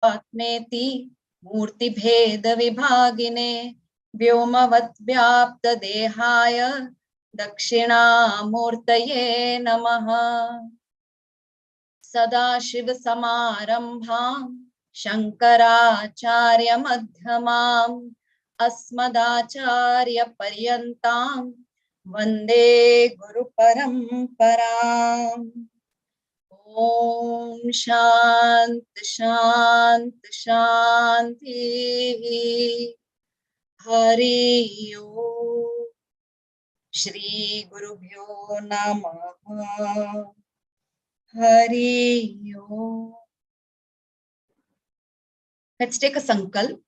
आत्मेति मूर्तिभेद विभागिने व्योमवत् व्याप्त देहाय दक्षिणामूर्तये नमः। सदाशिव समारंभां शंकराचार्य मध्यमाम् अस्मदाचार्य पर्यन्तां वंदे गुरु परंपराम्। ओम शांति शांति शांति। हरि ओम। श्री गुरुभ्यो नमः। Hari Om. Let's take a sankalp.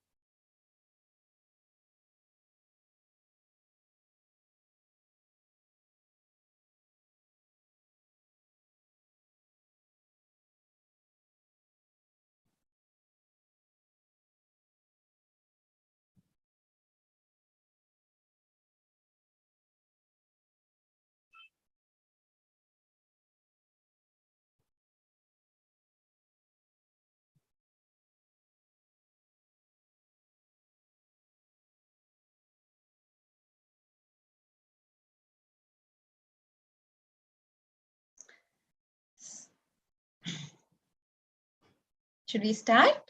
Should we start?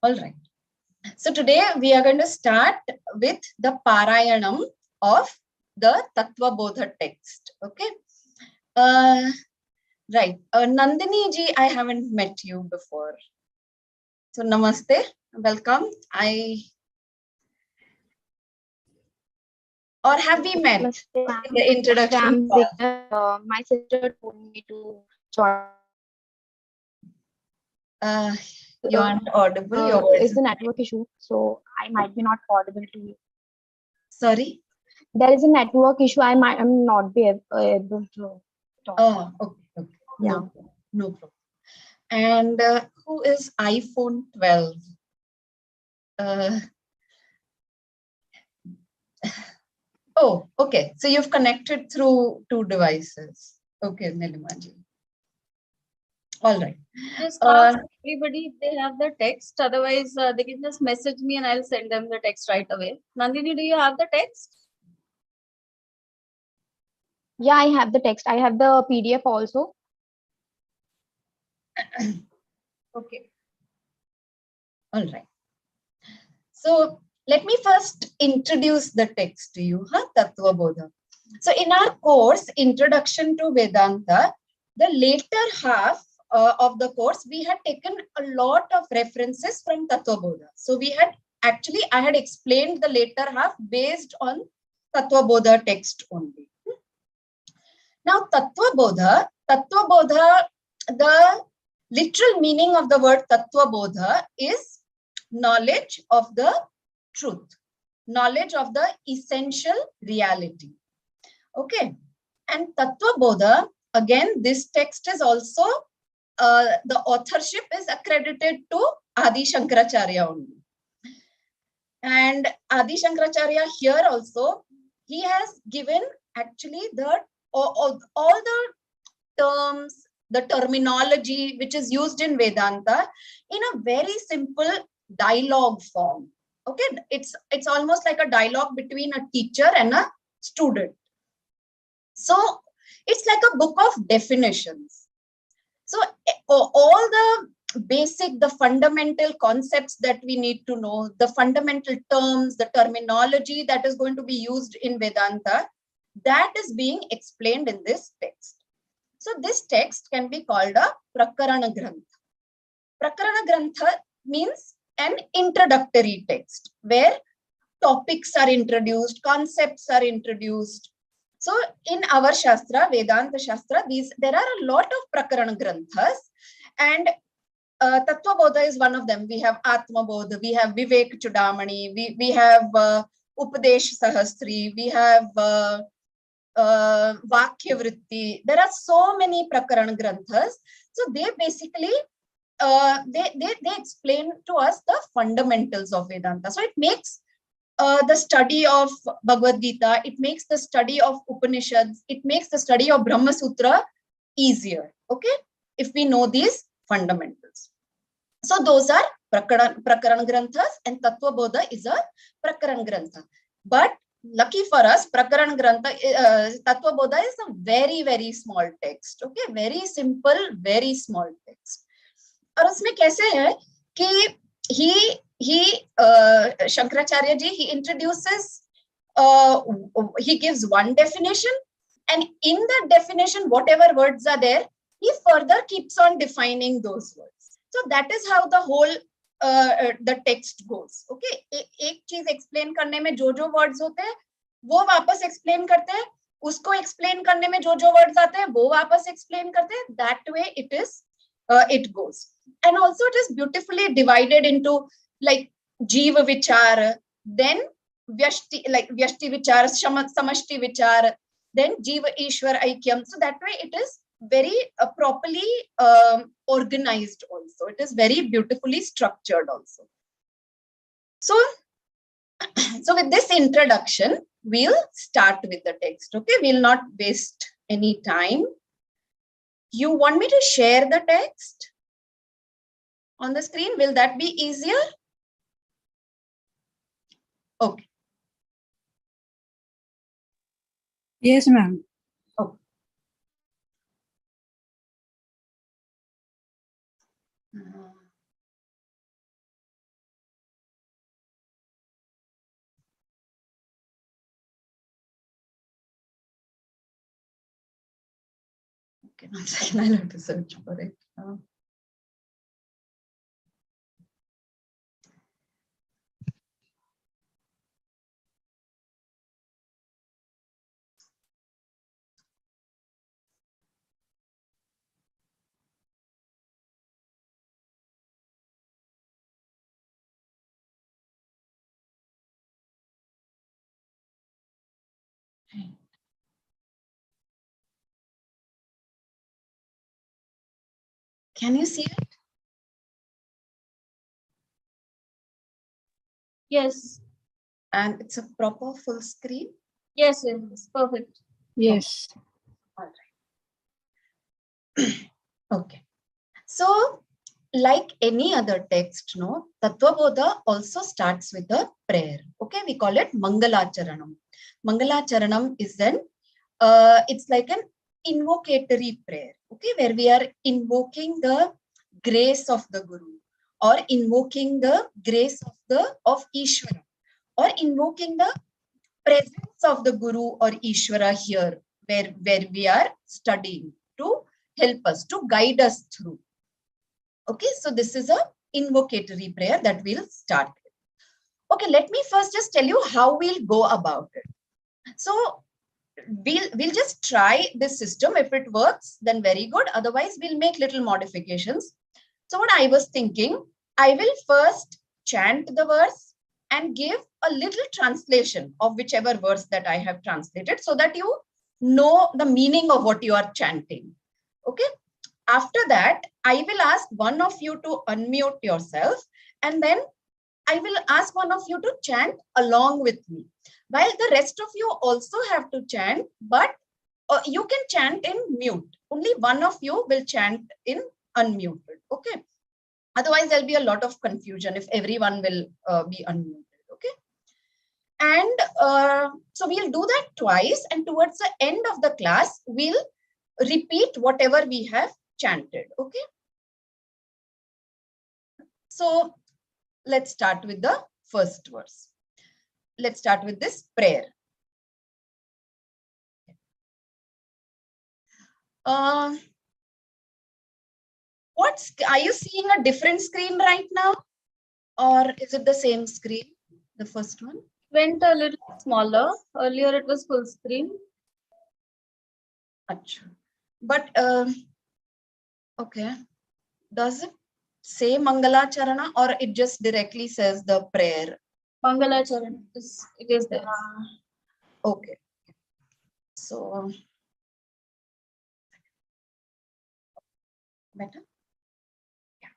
All right. So today we are going to start with the Parayanam of the Tattva Bodha text. Okay. Right. Nandini ji, I haven't met you before. So namaste. Welcome. Or have we met? The introduction. My sister told me to join. You aren't audible. Your voice is a network issue, so I might be not audible to you. Sorry? There is a network issue. I am not be able to talk. Oh, okay. Okay. Yeah. No problem. And who is iPhone 12? Oh, okay. So you've connected through 2 devices. Okay, Nilimaji. All right. Just ask everybody if they have the text. Otherwise, they can just message me and I'll send them the text right away. Nandini, do you have the text? Yeah, I have the text. I have the PDF also. Okay. All right. So let me first introduce the text to you, Tattva Bodha. So in our course, Introduction to Vedanta, the later half of the course, we had taken a lot of references from Tattva Bodha. So we had actually, I had explained the later half based on Tattva Bodha text only. Now, Tattva Bodha, the literal meaning of the word Tattva Bodha is knowledge of the truth, knowledge of the essential reality. Okay. And Tattva Bodha, again, this text is also, the authorship is accredited to Adi Shankaracharya only. And Adi Shankaracharya here also, he has given actually all the terms, the terminology which is used in Vedanta in a very simple dialogue form. Okay, it's almost like a dialogue between a teacher and a student. So it's like a book of definitions. So all the basic, the fundamental concepts that we need to know, the fundamental terms, the terminology that is going to be used in Vedanta, that is being explained in this text. So this text can be called a Prakarana Grantha. Prakarana Grantha means an introductory text where topics are introduced, concepts are introduced. So in our Shastra, Vedanta Shastra, there are a lot of Prakarana Granthas, and Tattva Bodha is one of them. We have Atma Bodha, we have Vivek Chudamani, we have Upadesh Sahasri, we have Vakya Vritti. There are so many Prakarana Granthas. So they basically they explain to us the fundamentals of Vedanta. So it makes the study of Bhagavad Gita, it makes the study of Upanishads, it makes the study of Brahma Sutra easier. Okay, if we know these fundamentals. So those are Prakaran Granthas, and Tattva Bodha is a Prakaran Grantha. But lucky for us, Prakaran Grantha, Tattva Bodha is a very, very small text. Okay, very simple, very small text. और उसमें कैसे है कि Shankaracharya ji, he introduces, he gives one definition, and in that definition, whatever words are there, he further keeps on defining those words. So that is how the whole the text goes. Okay, एक चीज explain करने में जो words होते हैं वो वापस explain करते हैं, उसको explain करने में जो words आते हैं वो वापस explain करते हैं. That way it is, it goes. And also it is beautifully divided into like Jiva Vichar, then Vyashti, like Vyashti Vichar, Samashti Vichar, then Jiva Ishwar Aikyam. So that way it is very properly organized also. It is very beautifully structured also. So with this introduction, we'll start with the text. Okay, we'll not waste any time. You want me to share the text on the screen? Will that be easier? Okay. Yes, ma'am. Okay. Okay, 1 second, I'll have to search for it. Can you see it? Yes. And it's a proper full screen? Yes, yes, perfect. Yes. All right. Okay. So, like any other text, no, Tattva Bodha also starts with a prayer. Okay, we call it Mangalacharanam. Mangalacharanam is an, it's like an invocatory prayer. Okay, where we are invoking the grace of the Guru, or invoking the grace of Ishvara, or invoking the presence of the Guru or Ishvara here, where we are studying, to help us, to guide us through. Okay, so this is a invocatory prayer that we'll start with. Okay, let me first just tell you how we'll go about it. So we'll just try this system. If it works, then very good. Otherwise, we'll make little modifications. So what I was thinking, I will first chant the verse and give a little translation of whichever verse that I have translated, so that you know the meaning of what you are chanting. Okay. After that, I will ask one of you to unmute yourself, and then I will ask one of you to chant along with me. While the rest of you also have to chant, but you can chant in mute. Only one of you will chant in unmuted. Okay. Otherwise, there'll be a lot of confusion if everyone will be unmuted. Okay. And so we'll do that twice, and towards the end of the class, we'll repeat whatever we have chanted. Okay. So let's start with the first verse. Let's start with this prayer. Are you seeing a different screen right now, or is it the same screen, the first one? Went a little smaller. Earlier it was full screen. Achha. But okay, does it say Mangalacharana, or it just directly says the prayer? Mangalacharana, it is there. Okay. So better? Yeah.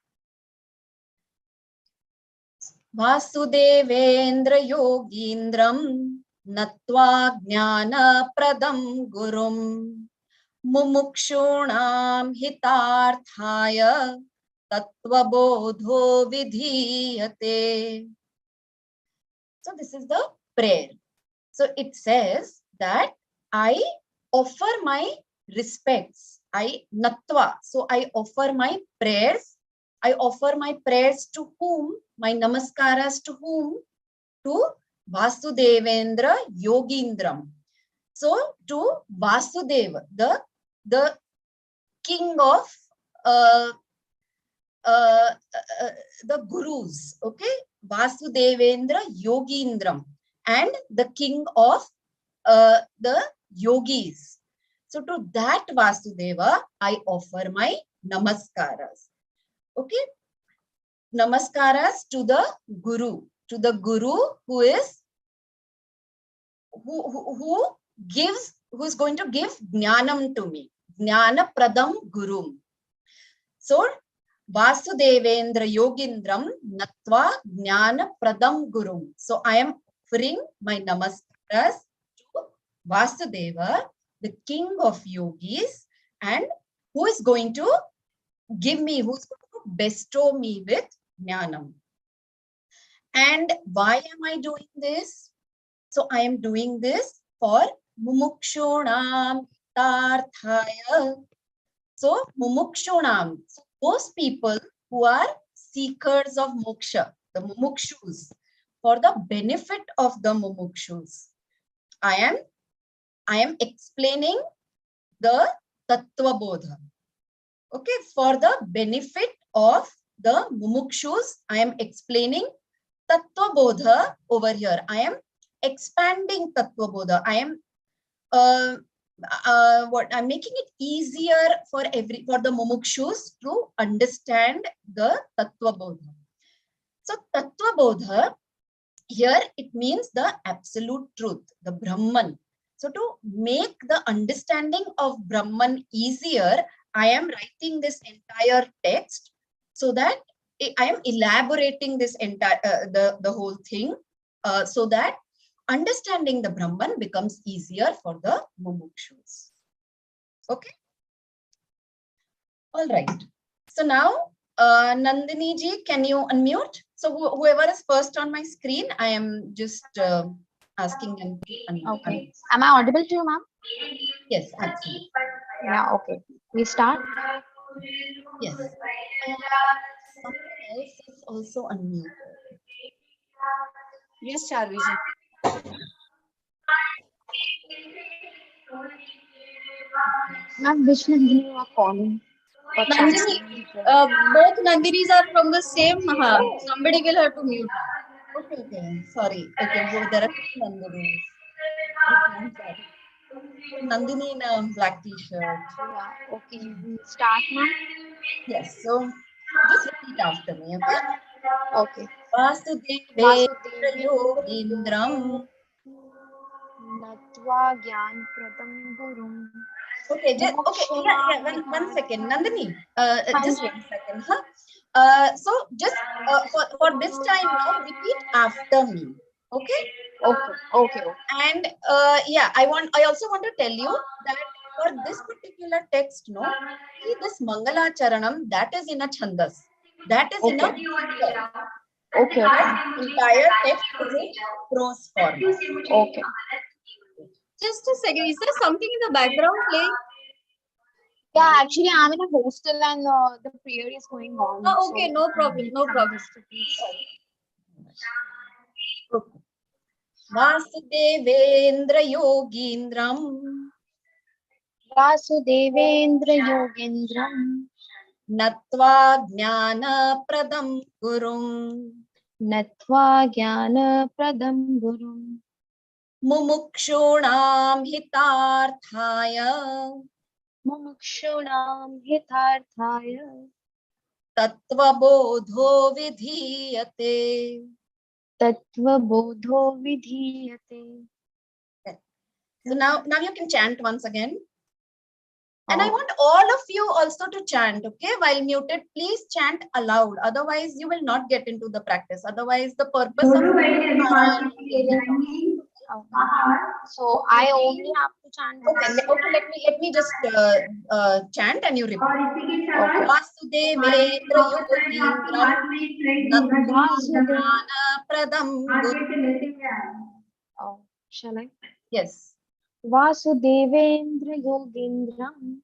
Vasudevendra Yogindram Natva Jnana Pradam Gurum Mumukshunam hitarthaya tattva bodho vidhiyate. So this is the prayer. So it says that I offer my respects. Natva. So I offer my prayers. I offer my prayers to whom? My namaskaras to whom? To Vasudevendra Yogindram. So to Vasudeva, the king of the gurus, okay? Vasudevendra Yogindram, and the king of the yogis. So to that Vasudeva, I offer my namaskaras. Okay? Namaskaras to the guru who is who is going to give jnanam to me. Jnana pradam gurum. So Vasudevendra Yogindram Natva Jnana Pradam Gurum. So I am offering my namaskaras to Vasudeva, the king of yogis, and who is going to give me, who is going to bestow me with jnanam. And why am I doing this? So I am doing this for mumukshunam tarthaya. So mumukshunam, so those people who are seekers of moksha, the mumukshus, for the benefit of the mumukshus, I am explaining the Tattva Bodha. Okay, for the benefit of the mumukshus, I am explaining Tattva Bodha over here. I am expanding Tattva Bodha. I am I'm making it easier for the mumukshus to understand the Tattva Bodha. So Tattva Bodha, here it means the absolute truth, the Brahman. So to make the understanding of Brahman easier, I am writing this entire text so that I am elaborating this entire the whole thing so that understanding the Brahman becomes easier for the mumukshus. Okay. All right. So now, Nandini ji, can you unmute? So whoever is first on my screen, I am just asking them to unmute. Okay. Am I audible to you, ma'am? Yes, absolutely. Yeah, okay. We start. Yes. Someone else is also unmuted. Yes, Charviji. Ma'am, which Nandini you are calling? For Nandini, chanting? both Nandinis are from the same Maha. Somebody will have to mute. Okay, okay. Sorry. Okay, well, there are two Nandinis. Okay, I'm sorry. Nandini in a black t-shirt. Yeah, okay. We start, ma'am. Yes, so just repeat after me, okay? Okay. Vasudevendra Yogindram. Natva Gyan Pradam Gurum. Okay, one second, Nandini. Just Fine. 1 second, huh? So just for this time now, repeat after me, okay? Okay. And yeah, I also want to tell you that for this particular text, no, see this Mangala Charanam, that is in a chandas, that is in a meter. Okay. Entire text is in prose format. Okay. Just a second. Is there something in the background playing? Yeah, actually, I'm in a hostel and the prayer is going on. Oh, okay. No problem. No problem. Okay. Vasudevendra Yogindram. Vasudevendra Yogendram. Natva Jnana Pradam Gurum. Natva Jnana Pradam Gurum. Mumukshunam hitarthaya. Mumukshunam hitarthaya. Tattva bodho vidhiyate. Tattva bodho vidhiyate. So now you can chant once again. And I want all of you also to chant, okay? While muted, please chant aloud. Otherwise, you will not get into the practice. Otherwise, the purpose of So I only have to chant. Okay, let me just chant and you repeat. Okay. Vasudevendra Yogindram Vasudeva. Pradam Guru. Oh, shall I? Yes. Vasudevendra Yogindram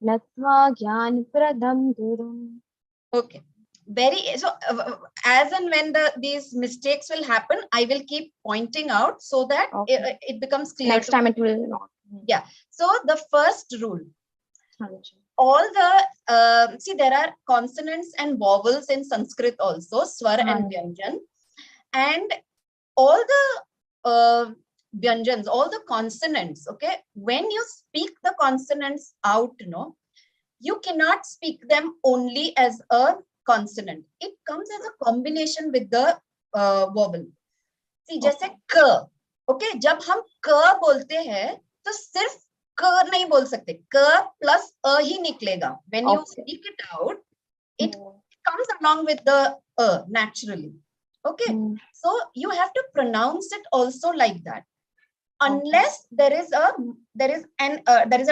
Natva Gyan Pradam Gurum. Okay. As and when these mistakes will happen, I will keep pointing out so that Okay. it becomes clear. Next time it will not. Yeah. So the first rule, Hanji. all the see, there are consonants and vowels in Sanskrit also, swar and vyanjan, and all the vyanjans, all the consonants. Okay, when you speak the consonants out, you cannot speak them only as a consonant. It comes as a combination with the vowel. See, जैसे क, okay, जब हम क बोलते हैं तो सिर्फ क नहीं बोल सकते, क plus a ही निकलेगा. When you speak it out, it comes along with the naturally. Okay, so you have to pronounce it also like that. Unless there is a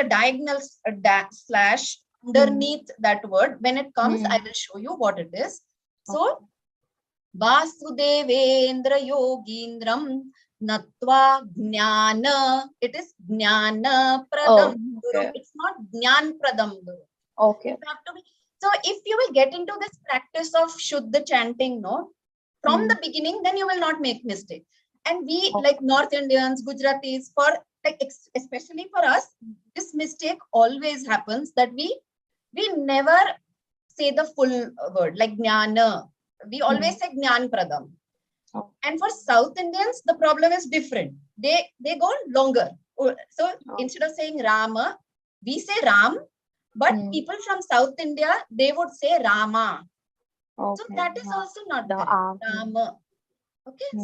diagonal slash underneath that word. When it comes, I will show you what it is. So, Vasudevendra Yogindram Natva Jnana. It is Jnana Pradam Guru. It's not Jnan Pradam Guru. Okay. You have to be, so if you will get into this practice of Shuddha chanting, from the beginning, then you will not make mistake. And we, like North Indians, Gujaratis, especially for us, this mistake always happens that we never say the full word, like Jnana. We always say Jnan Pradam. And for South Indians, the problem is different. They go longer. So instead of saying Rama, we say Ram, but people from South India, they would say Rama. So that is also not correct. Rama. Okay,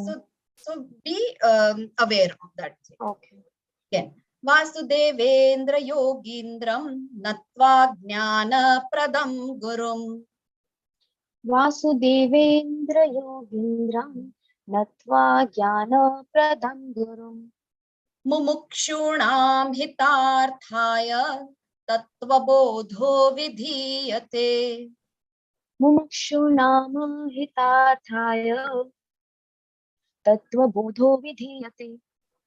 so be aware of that. Okay. Again, Vasudevendra Yogindram Natva Jnana Pradam Gurum. Vasudevendra Yogindram Natva Jnana Pradam Gurum. Mumukshunam Hitarthaya Tattva Bodho Vidhiyate. Mumukshunam Hitarthaya Tattva Bodho Vidhiyate.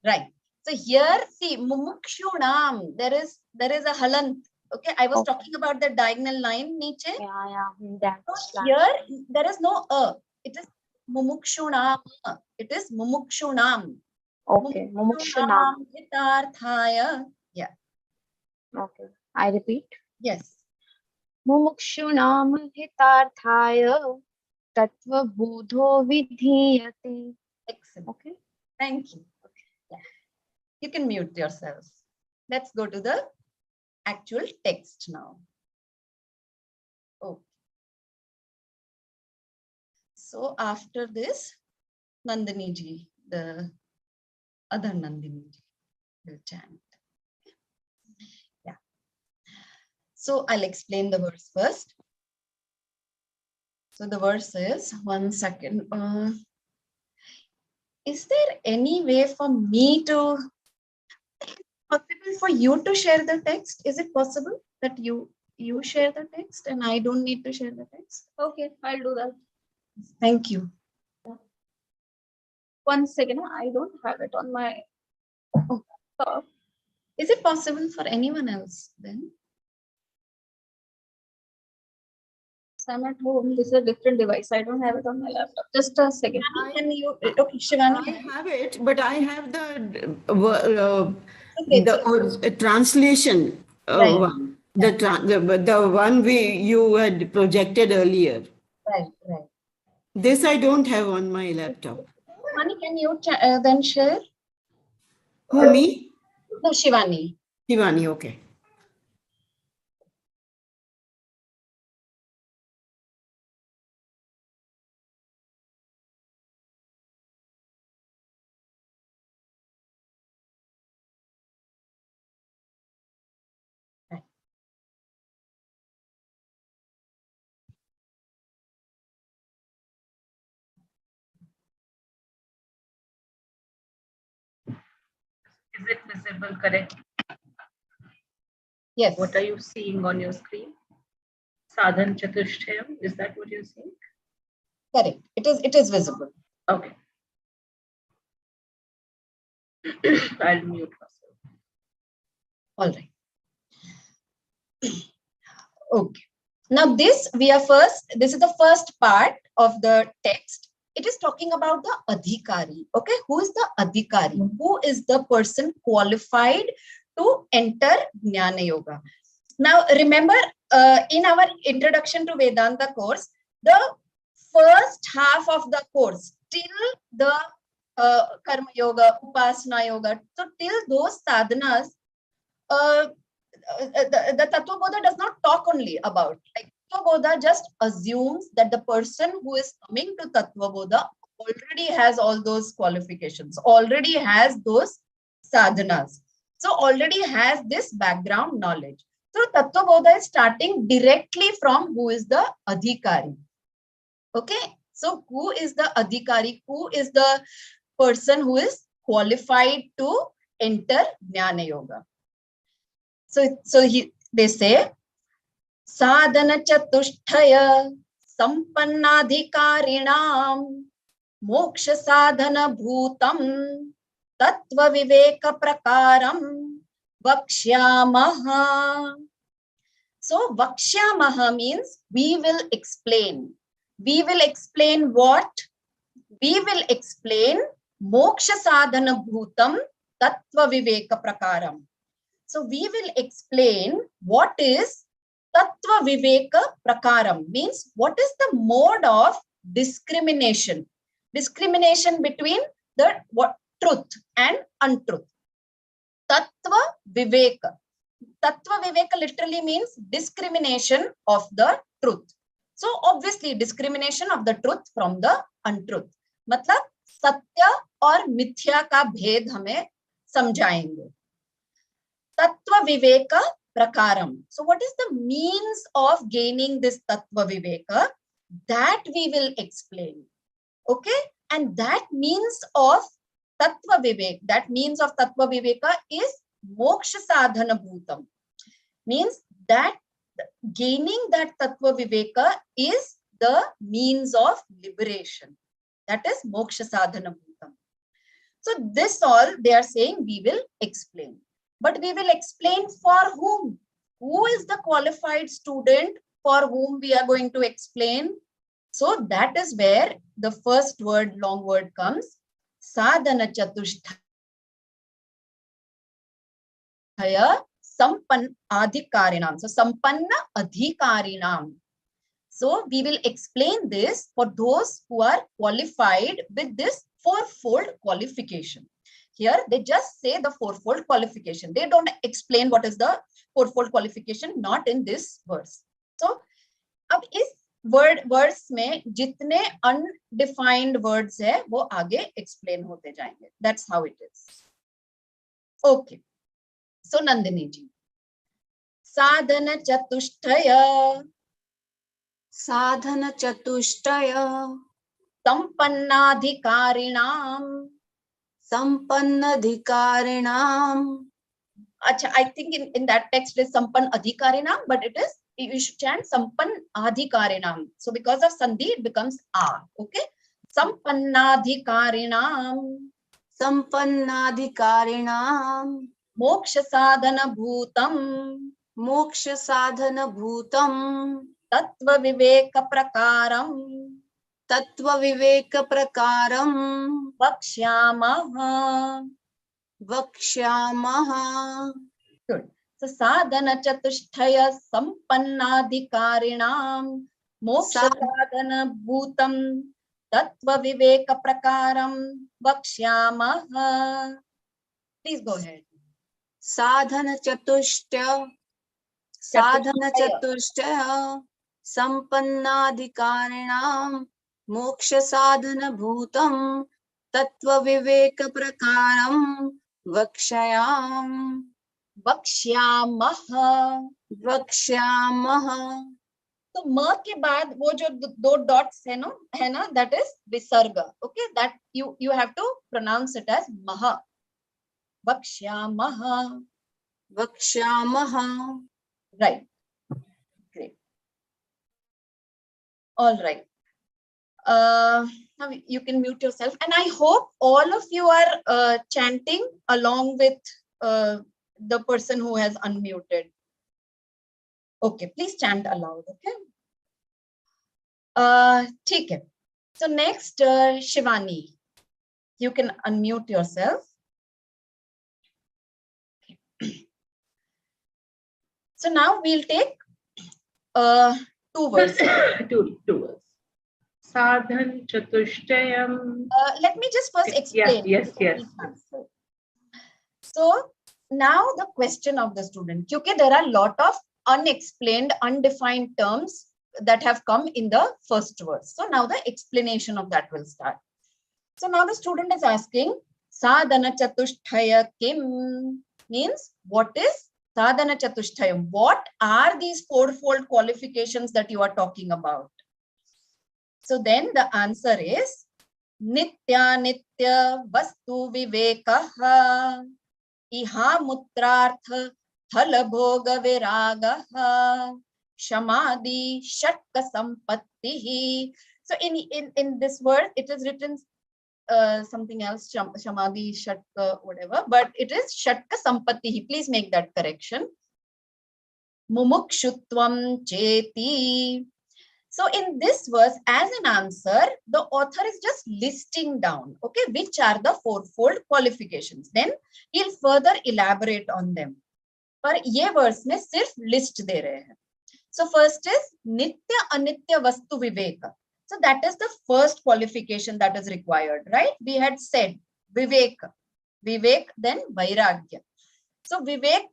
Right. So here, see, Mumukshunam, there is a halant. Okay, I was talking about the diagonal line, niche. So here, there is no a. It is Mumukshunam. It is Mumukshunam. Okay, Mumukshunam. Hitarthaya. Yeah. Okay, I repeat. Yes. Mumukshunam Hitarthaya Tattva Bodho Vidhiyate. Excellent. Okay. Thank you. Okay. Yeah. You can mute yourself. Let's go to the actual text now. Okay. So after this, Nandini ji, the other Nandini ji, will chant. Yeah. So I'll explain the verse first. So the verse is, one second. Is there any way for me to, possible for you to share the text? Is it possible that you share the text and I don't need to share the text? Okay, I'll do that. Thank you. 1 second, I don't have it on my top. Is it possible for anyone else then? So I'm at home. This is a different device. I don't have it on my laptop. Just a second. Can you? Okay, Shivani. I have it, but I have the translation Right. one. The one you had projected earlier. Right. This I don't have on my laptop. Shivani, can you then share? Who, me? No, Shivani. Shivani, okay. Is it visible? Correct. Yes. What are you seeing on your screen? Sadhan Chatushtayam, is that what you're seeing? Correct. It is visible. Okay. I'll mute myself. All right. Okay. Now this is the first part of the text. It is talking about the adhikari. Okay. Who is the adhikari? Who is the person qualified to enter Jnana Yoga? Now remember, in our introduction to Vedanta course, the first half of the course till the Karma Yoga, Upasana Yoga, so till those sadhanas, the Tattva Bodha does not talk only about. Like Tattva Bodha just assumes that the person who is coming to Tattva Bodha already has all those qualifications, already has those sadhanas. So already has this background knowledge. So Tattva Bodha is starting directly from who is the adhikari. Okay. So who is the adhikari? Who is the person who is qualified to enter Jnana Yoga? They say, sadhana chatushtaya sampannadhikarinam moksha sadhana bhutam tattva viveka prakaram vakshyamaha. So vakshyamaha means we will explain. We will explain what? We will explain moksha sadhana bhutam tattva viveka prakaram. So we will explain what is Tattva Viveka Prakaram, means what is the mode of discrimination. Discrimination between the truth and untruth. Tattva Viveka. Tattva Viveka literally means discrimination of the truth. So obviously discrimination of the truth from the untruth. मतलब सत्य और मिथ्या का भेद हमें समझाएंगे. Tattva Viveka Prakaram. So what is the means of gaining this Tattva Viveka? That we will explain. Okay? And that means of Tattva Vivek, that means of Tattva Viveka is Moksha Sadhana Bhutam. Means that gaining that Tattva Viveka is the means of liberation. That is Moksha Sadhana Bhutam. So this all they are saying we will explain. But we will explain for whom? Who is the qualified student for whom we are going to explain? So that is where the first word, long word comes. Sadhana chatushtaya sampanna adhikarinam. So sampanna adhikarinam. So we will explain this for those who are qualified with this fourfold qualification. Here they just say the fourfold qualification. They don't explain what is the fourfold qualification, not in this verse. So अब इस words में जितने undefined words है वो आगे explain होते जाएंगे. That's how it is. Okay. So Nandini ji. Sadhana chatushtaya. Sadhana chatushtaya Sampannadhikarinam. Sampannadhikarinam. Acha, I think in that text it is Sampan Adhikarinam, but it is, you should chant Sampan Adhikarinam. So because of Sandhi, it becomes A. Okay? Sampannadhikarinam. Sampannadhikarinam. Moksha Sadhana Bhutam. Moksha Sadhana Bhutam. Tattva Viveka Prakaram. Tattva Viveka Prakaram. Vakshyamaha. Vakshyamaha. Good. So sadhana chatushtaya sampannadhikarinam moksha sadhana bhutam tattva viveka prakaram vakshyamaha. Please go ahead. Sadhana chatushtaya. Sadhana chatushtaya sampannadhikarinam moksha sadhana bhutam tattva viveka prakaram vakshayam. Vakshyamaha. Vakshyamaha. तो म के बाद वो जो दो dots है ना, that is visarga. Okay, that you have to pronounce it as maha. Vakshyamaha. Vakshamaha. Right. Great. All right. Now you can mute yourself, and I hope all of you are chanting along with the person who has unmuted. Okay, please chant aloud. Okay. ठीक है. So next, Shivani, you can unmute yourself. So now we'll take two verses. two words. Sadhan chatushtayam. Let me just first explain. Yes. So now the question of the student, okay, there are a lot of unexplained, undefined terms that have come in the first verse. So now the explanation of that will start. So now the student is asking, Sadhana chatushtaya kim, means what is Sadhana chatushtayam? What are these fourfold qualifications that you are talking about? So then the answer is Nitya Nitya Vastu Vivekaha Iha Mutrartha Thala Bhoga Viragaha Shamadhi Shatka Sampattihi. So in this word, it is written something else, Shamadhi Shatka, whatever, but it is Shatka Sampattihi. Please make that correction. Mumukshutvam Cheti. So in this verse, as an answer, the author is just listing down, okay, which are the fourfold qualifications. Then he'll further elaborate on them. पर ये verse में सिर्फ list दे रहे हैं. So first is Nitya Anitya Vastu Viveka. So that is the first qualification that is required, right? We had said Viveka. Vivek, then Vairagya. So Vivek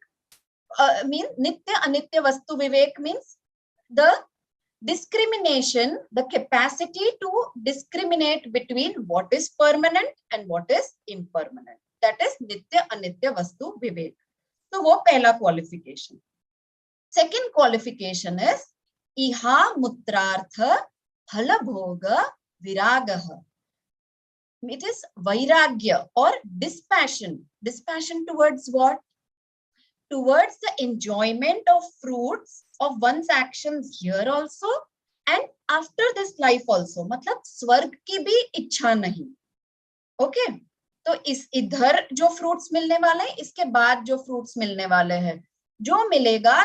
means Nitya Anitya Vastu Vivek means the discrimination, the capacity to discriminate between what is permanent and what is impermanent. That is Nitya Anitya Vastu Vivek. So wo pehla qualification. Second qualification is Iha Mutrartha Phala Bhoga Viragaha. It is Vairagya or dispassion. Dispassion towards what? Towards the enjoyment of fruits of one's actions here also and after this life also. मतलब स्वर्ग की भी इच्छा नहीं. Okay? तो इस इधर जो fruits मिलने वाले हैं, इसके बाद जो fruits मिलने वाले हैं, जो मिलेगा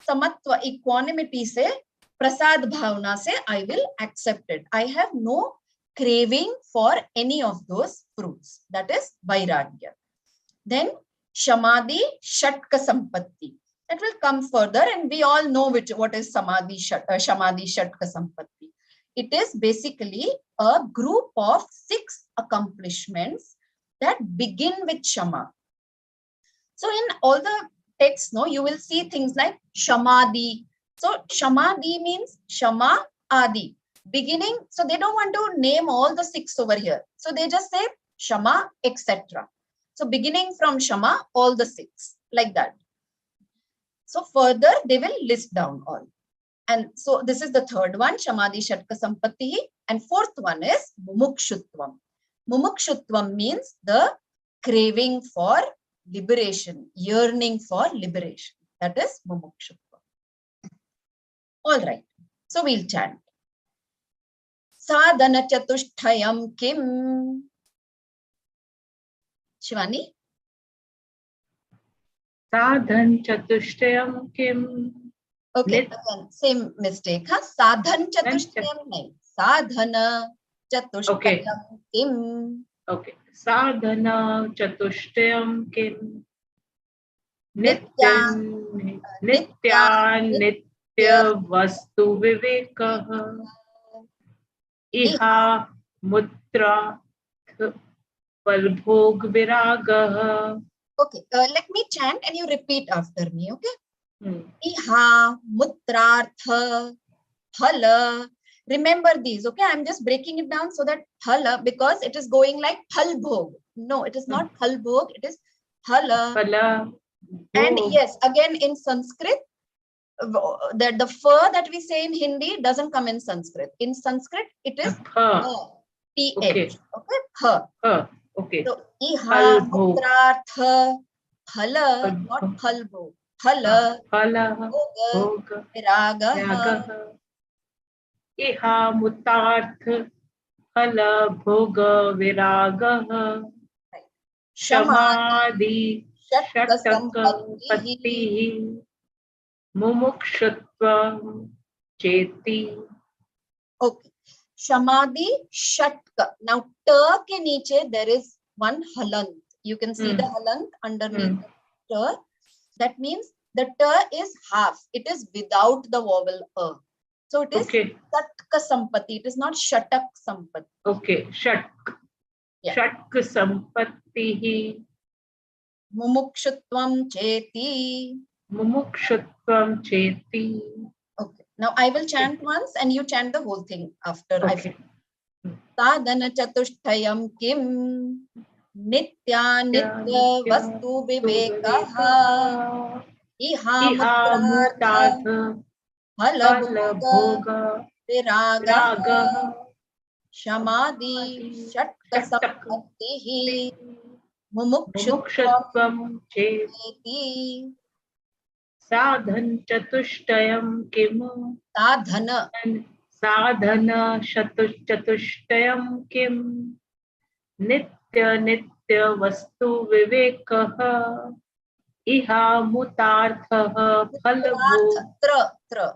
समत्व equanimity से, प्रसाद भावना से, I will accept it. I have no craving for any of those fruits. That is Vairagya. Then Shamadhi Shatka Sampatti. That will come further, and we all know what is Shamadhi Shatka Sampatti. It is basically a group of 6 accomplishments that begin with Shama. So in all the texts, no, you will see things like Shamadhi. So Shamadhi means Shama Adi, beginning. So they don't want to name all the 6 over here. So they just say Shama, etc. So beginning from Shama, all the 6, like that. So further, they will list down all. And so this is the third one, Shamadhi Shatka Sampatti. And fourth one is Mumukshutvam. Mumukshutvam means the craving for liberation, yearning for liberation. That is Mumukshutvam. All right. So we'll chant. Sadhana Chatushtayam Kim. Shivani? Sadhan chatushtayam kim. Okay, again, same mistake. Huh? Sadhan chatushtayam nahi. Sadhana chatushtayam kim. Okay. Sadhana chatushtayam kim. Nitya Nitya Vastu Vivekaha. Iha Mutra Palbhog Viragaha. Okay, let me chant and you repeat after me, okay? Iha Mutrartha Phala. Remember these, okay? I'm just breaking it down so that Phala, because it is going like Phalbhog. No, it is not Phalbhog, it is Phala. Phala. And yes, again in Sanskrit, the fa that we say in Hindi doesn't come in Sanskrit. In Sanskrit, it is PH. Okay, Okay. ha. Okay. So, Iha Mutrartha Phala, not phalvo. Phala, Phala bhoga, bhoga viragaha. yagaha. Iha mutartha phala bhoga viragaha. Shamadhi, Shamadhi shatka shataka sampattihi. pattihi mumukshutva cheti. Okay. Shamadhi, shatka. Now, ta ke niche there is one halant. You can see the halant underneath the ta. That means the ta is half. It is without the vowel a. So it is Okay. satka sampati. It is not shatak sampati. Okay. Shatk. Yeah. Shatk sampattihi Mumukshutvam cheti. mumukshutvam cheti. Okay. Now I will chant once and you chant the whole thing after I Okay. finish. Sadhana chatushtayam kim nitya nitya vastu vivekaha iha Iha mutrartha mutartha phala phala bhoga bhoga viragaha viragaha. shamadhi shatka Shataka sampattihi mumukshutvam mumukshutvam cheti. sadhan chatuштयम Kim Sadhana. sadhana chatuштयम Kim nitya nitya vastu vivekah iha mutarthah phalabho Tra.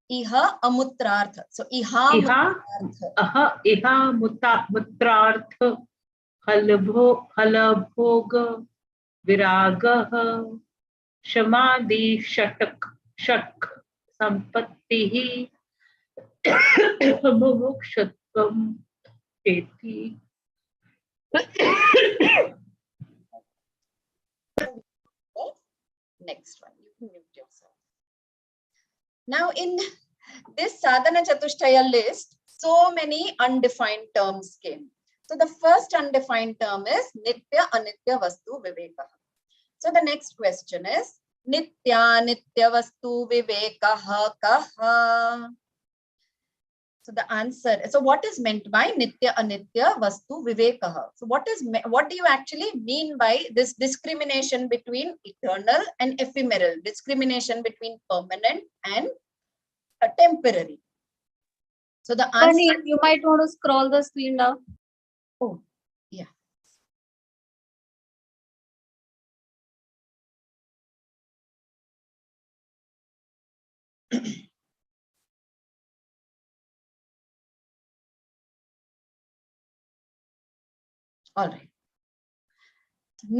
Iha amutrartha. So iha iha mutrartha. iha mutrarth phalabhog viragah shamadhi shatak sampattihi mumukshutvam cheti. Next one. You can mute yourself. Now in this sadhana chatushtaya list, so many undefined terms came. So the first undefined term is nitya anitya vastu vivekah. So the next question is nitya nitya vastu vivekah kaha. So the answer, so what is meant by nitya anitya vastu vivekah? So what do you actually mean by this discrimination between eternal and ephemeral, discrimination between permanent and temporary? So the answer, Funny, you might want to scroll the screen down. oh yeah. All right.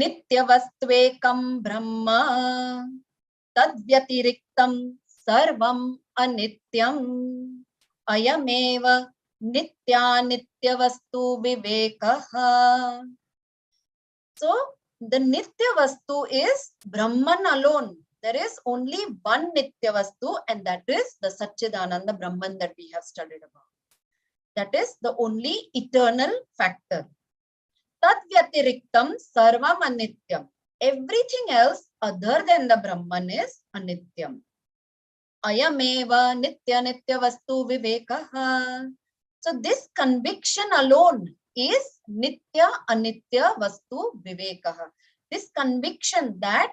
Nityavastvekam brahma tadvyatiriktam sarvam anityam ayameva nitya nityavastu vivekaha. So the nityavastu is Brahman alone. There is only one nityavastu, and that is the Satchidananda Brahman that we have studied about. That is the only eternal factor. Tatvyatiriktam sarvam anityam. Everything else other than the Brahman is anityam. Ayameva nitya nitya vastu vivekaha. So this conviction alone is nitya anitya vastu vivekaha. This conviction that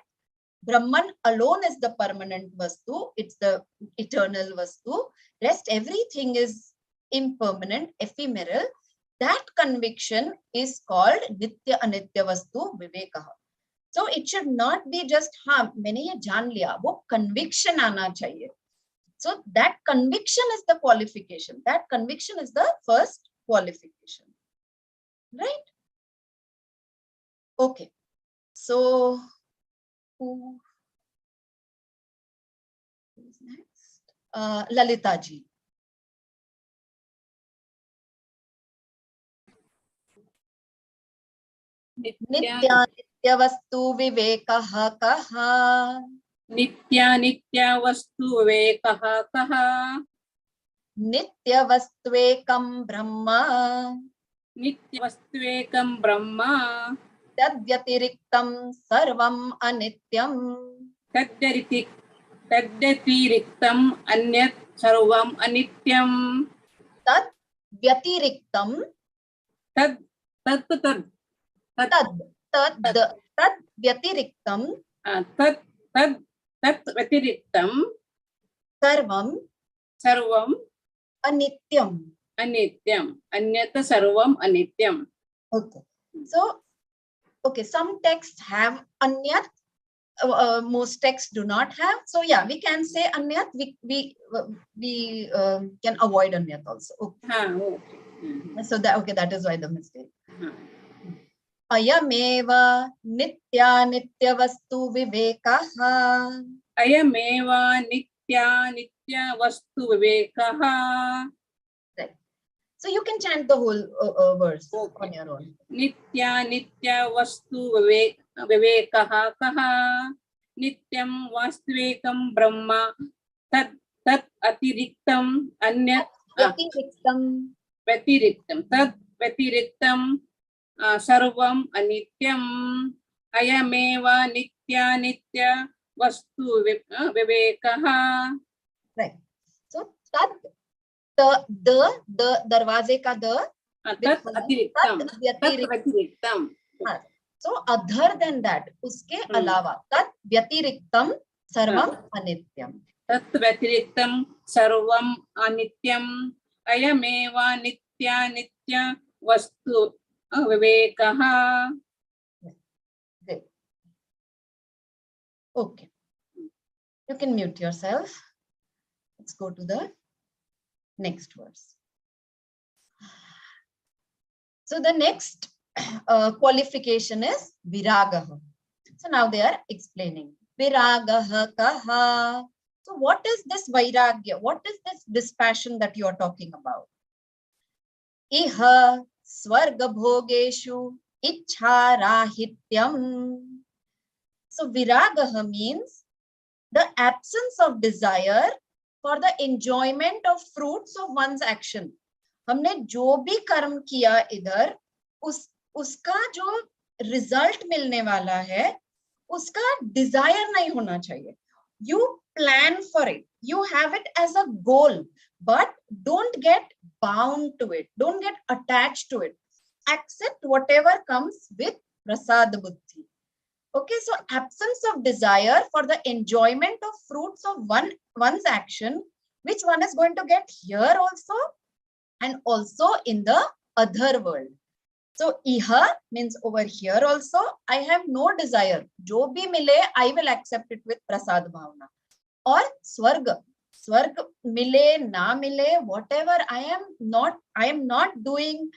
Brahman alone is the permanent vastu, it's the eternal vastu, rest everything is impermanent, ephemeral. That conviction is called nitya anitya vastu vivekaha. So it should not be just मैंने ये जान लिया, वो conviction आना चाहिए. So that conviction is the qualification. That conviction is the first qualification. Right? Okay. So who is next? Lalita ji. Nitya nitya vastu vivekaha kaha. Nitya nitya vastu vivekah kaha. Nitya vastvekam brahma. Nitya vastvekam brahma. Tadvyatiriktam sarvam anityam. Tadyatiriktam anyat sarvam anityam. Tadvyatiriktam. Tad. Tad tad vyatiriktam Tat Vatiriktam sarvam Sarvam anityam. Anityam. Anyata Sarvam Anityam. Okay. So, okay, some texts have anyat. Most texts do not have. So yeah, we can say anyat. We can avoid anyat also. Okay. Okay. So that is why the mistake. Ha. Ayameva nitya nitya vastu vivekaha. Ayameva Nitya Vastu Vivekaha. Right. So you can chant the whole verse Okay. on your own. Nitya Vastu Vivekaha Kaha. Nityam Vastvekam Brahma. Tat Atiriktam Anyat Yatiriktam. Vatiriktam. Tat Vatiriktam Sarvam Anityam. Ayameva Nitya Vastu Vivekaha. Right. So tad the darwaze ka the. Tat Atiriktam. Tat Tat vyatiriktam. Vatiriktam. So other than that, uske alawa tat vyatiriktam sarvam anityam. Tat Vatiriktam Sarvam Anityam. Ayameva Nitya Vastu Vivekaha. Great. Okay. You can mute yourself. Let's go to the next verse. So the next qualification is viragaha. So now they are explaining viragaha kaha. So what is this vairagya? What is this dispassion that you are talking about? Iha swarga bhogeshu ichha rahityam. So viragaha means the absence of desire for the enjoyment of fruits of one's action. हमने जो भी कर्म किया इधर उसका जो result मिलने वाला है उसका डिजायर नहीं होना चाहिए. You plan for it, you have it as a goal, but don't get bound to it, don't get attached to it. Accept whatever comes with prasad buddhi. Okay, so absence of desire for the enjoyment of fruits of one's action, which one is going to get here also and also in the other world. So iha means over here also I have no desire. Jo bhi mile, I will accept it with prasad bhavna. Or swarga mile na mile, whatever I am not doing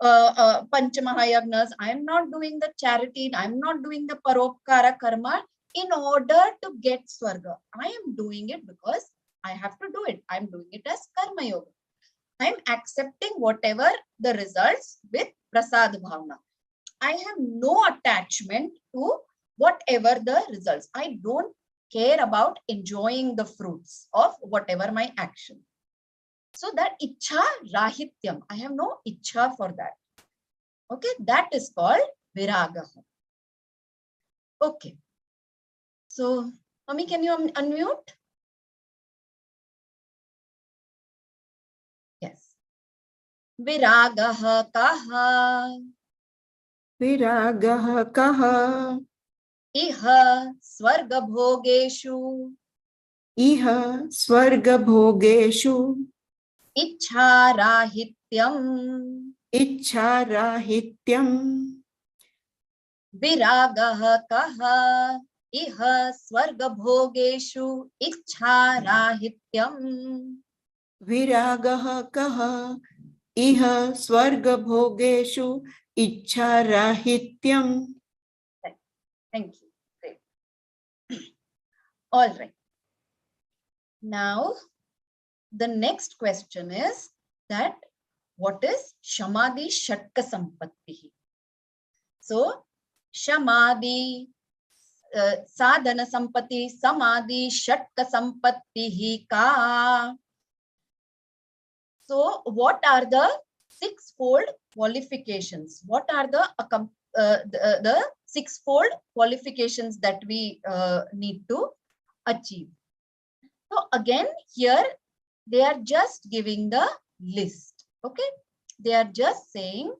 Panchamahayagnas, I am not doing the charity, I am not doing the paropkara karma in order to get swarga. I am doing it because I have to do it. I am doing it as karma yoga. I am accepting whatever the results with prasad bhavna. I have no attachment to whatever the results. I don't care about enjoying the fruits of whatever my action. So that ichha rahityam, I have no ichha for that. Okay, that is called viragaha. Okay. So, Mami, can you unmute? Yes. Viragaha kaha. Viragaha kaha. Iha swarga bhogeshu. Iha swarga bhogeshu. Ichha rahityam. Ichha rahityam. Viragaha kaha. Iha swarga bhogeshu. Ichha rahityam. Viragaha kaha. Iha swarga bhogeshu. Ichha rahityam. Thank you. Great. All right. Now, the next question is that what is Shamadhi Shatka Sampattihi? So, Shamadhi, Sadhana Sampatti, Samadhi Shatka Sampattihi ka. So, what are the sixfold qualifications? What are the sixfold qualifications that we need to achieve? So again, here they are just giving the list. Okay, they are just saying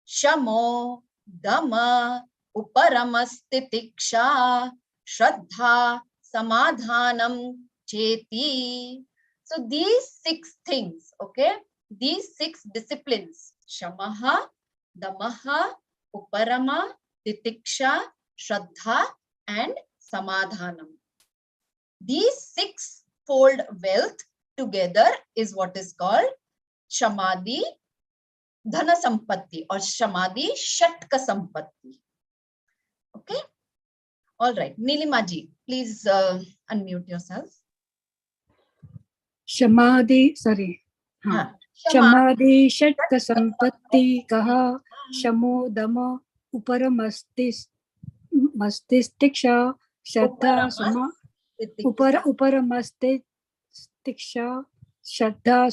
Shamo, Dama, uparamastitiksha, Shraddha, Samadhanam, Cheti. So these 6 things, okay, these 6 disciplines, Shamaha, Damaha, Uparama, Titiksha, Shraddha, and Samadhanam. These 6-fold wealth together is what is called Shamadhi Dhana Sampatti or Shamadhi Shatka Sampatti. Okay. All right. Nilima ji, please unmute yourself. Shamadhi, sorry. हाँ, Shamadhi Shatka Sampatti Kaha Shamo Dama Uparamastistisha Shraddha Sama Uparamastistisha Shraddha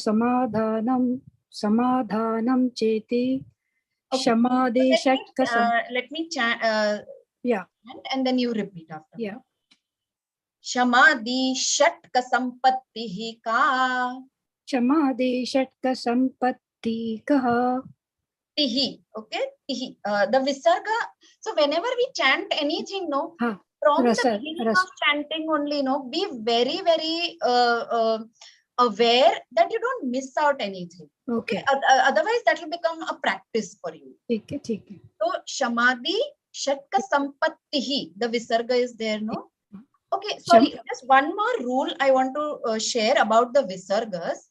Samadhanam Cheti. Okay. Shamadhi Shatka let me chant yeah. and then you repeat after. Yeah. Shamadhi Shatka Sampattihi ka. Shamadhi Shatka Sampatti Kaha. Tihi, okay, tihi. The visarga. So whenever we chant anything, no, from Rasa, the beginning rasa. of chanting only, no, be very, very aware that you don't miss out anything. Okay. Otherwise, that will become a practice for you. Okay. So Shamadhi Shatka Sampattihi. The visarga is there, no? Okay, sorry. Just one more rule I want to share about the visargas.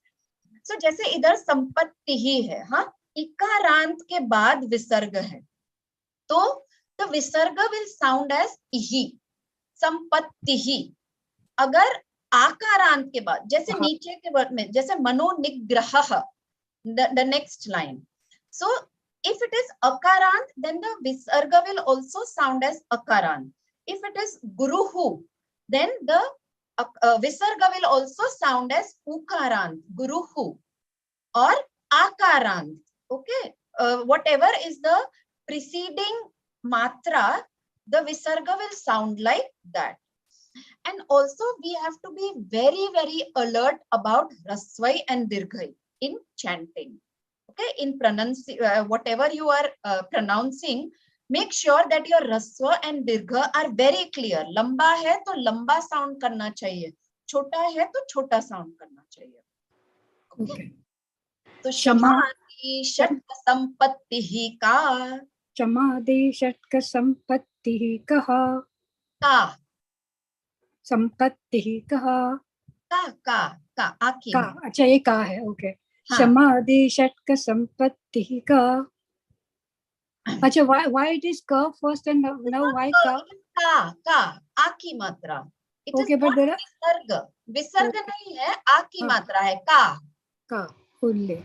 So जैसे इधर संपत्ति है, हाँ, इकारांत के बाद विसर्ग है, तो the विसर्ग will sound as इही, संपत्ति. अगर आकारांत के बाद, जैसे नीचे के वर्ड में, जैसे मनोनिग्रह, the next line. So if it is akarant, then the visarga will also sound as akarant. If it is guruhu, then the visarga will also sound as ukarant, guruhu, or akarant. Okay, whatever is the preceding matra, the visarga will sound like that. And also we have to be very, very alert about rasvai and dirghai in chanting. Okay, in whatever you are pronouncing, make sure that your rasva and dirgha are very clear. Lamba hai to lamba sound karna chahiye, chota hai to chota sound karna chahiye. Okay. So Shamadhi Shatka Sampattihi ka. Shamadhi Shatka Sampattihi Kaha. Ka. Sampattihi Kaha. Ka. Aki. का अच्छा ये का है okay समाधि षट्क संपत्ति का अच्छा why it is ka first and now why ka आकी मात्रा. It is okay, not visarga नहीं है, आकी मात्रा है का only.